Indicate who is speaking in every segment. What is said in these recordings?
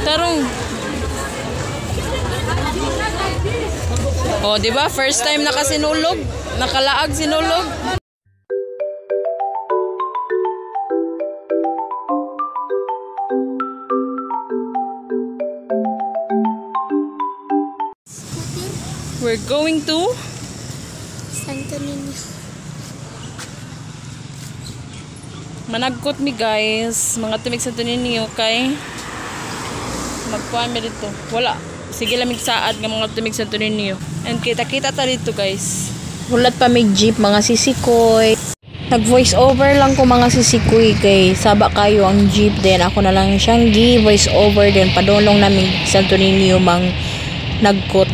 Speaker 1: Tarong. Oh, di ba? First time nakasinulog, nakalaag sinulog. We're going to
Speaker 2: Santo Niño.
Speaker 1: Managkot mi guys, mga tumig Santo Niño kay magkuhan mi dito. Wala, sige lamig saad nga mga tumig Santo Niño. And kita-kita ta dito guys. Hulat pa may jeep mga sisikoy. Nag voice over lang ko mga sisikoy kay saba kayo ang jeep, then ako na lang siyang gi voice over, then padulong namin Santo Niño mang nagkot.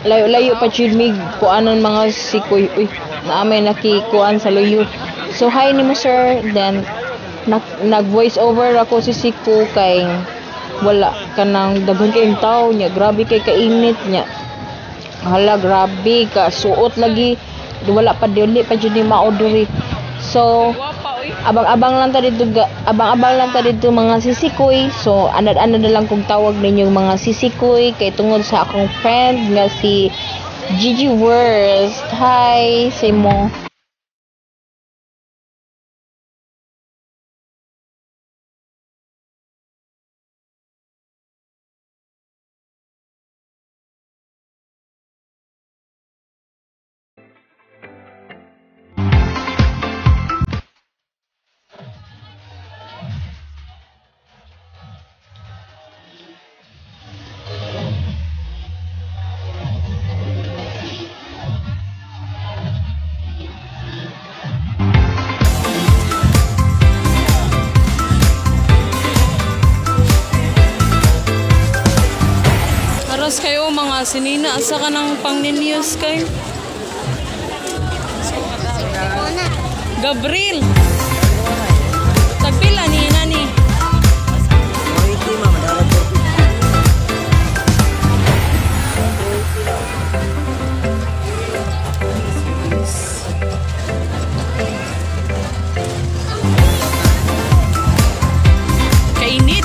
Speaker 1: Layo-layo pa jud mig kuanon mga sikoy. Uy, naamay nakikuan sa luyo. So hi nimo sir, then nag voice over ako si Siko kay wala kanang daghan kay tawo nya, grabe kay kainit nya. Hala, grabe ka suot lagi, wala pa dili pa jud ni maodori. So abang-abang lang ta dito mga sisikoy. So anad-anad na lang kung tawag ninyo mga sisikoy kay tungod sa akong friend nga si Gigi Worst. Hi say mo. Kayo mga sinina asa ka ng pang-ninyos kay Gabriel tagpila ni nani kainit.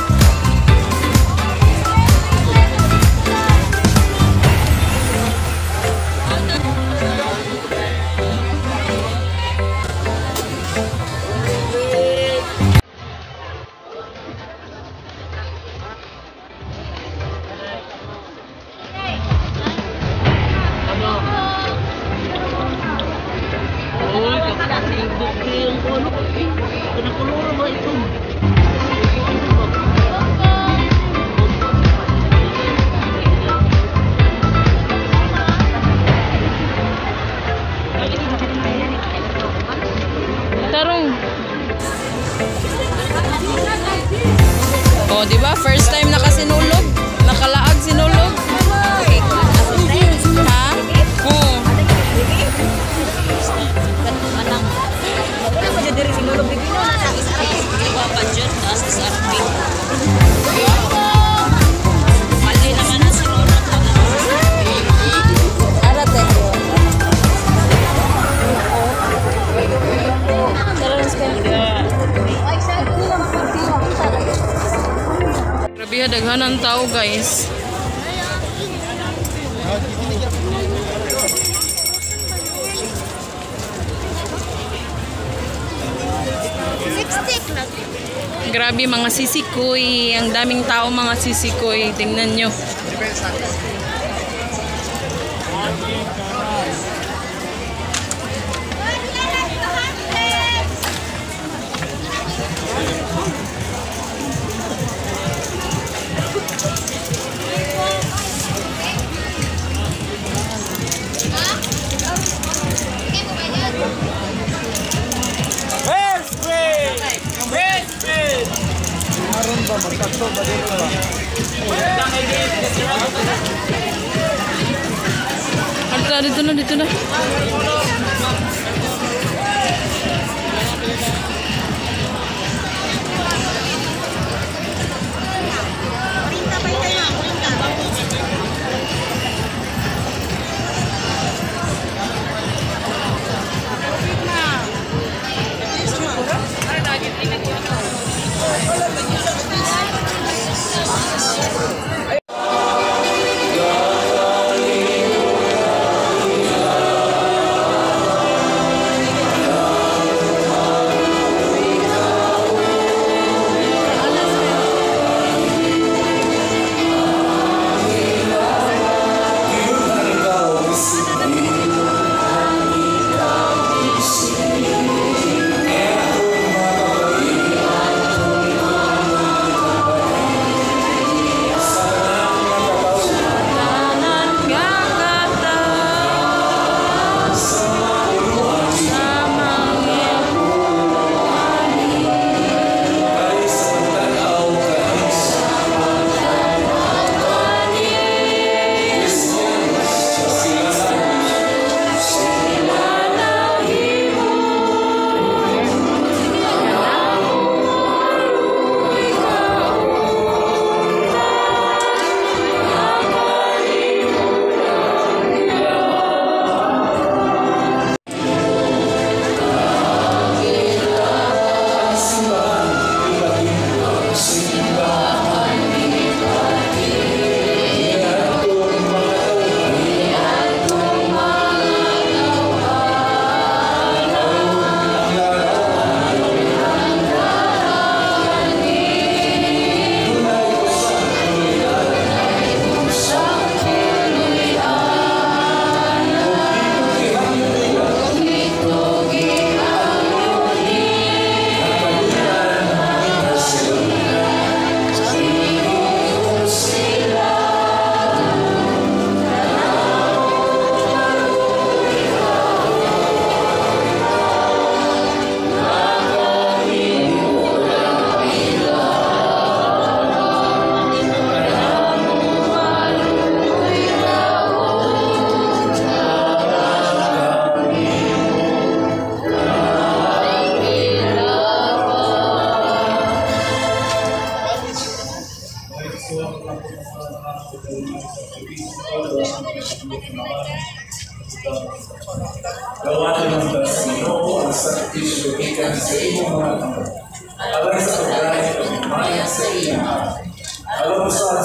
Speaker 1: Oh, di ba? First time nakasinulog, nakalaag sinulog. Ha? Oo. daghan ng tao guys. Grabe mga sisikoy. Ang daming tao mga sisikoy. Tingnan nyo. Dito na, dito na.
Speaker 3: Gawa ng Ginoo ang sakrisyo ikan sa imong mga kamot. Alang sa pagkain ng maya sa iya. Alam mo sa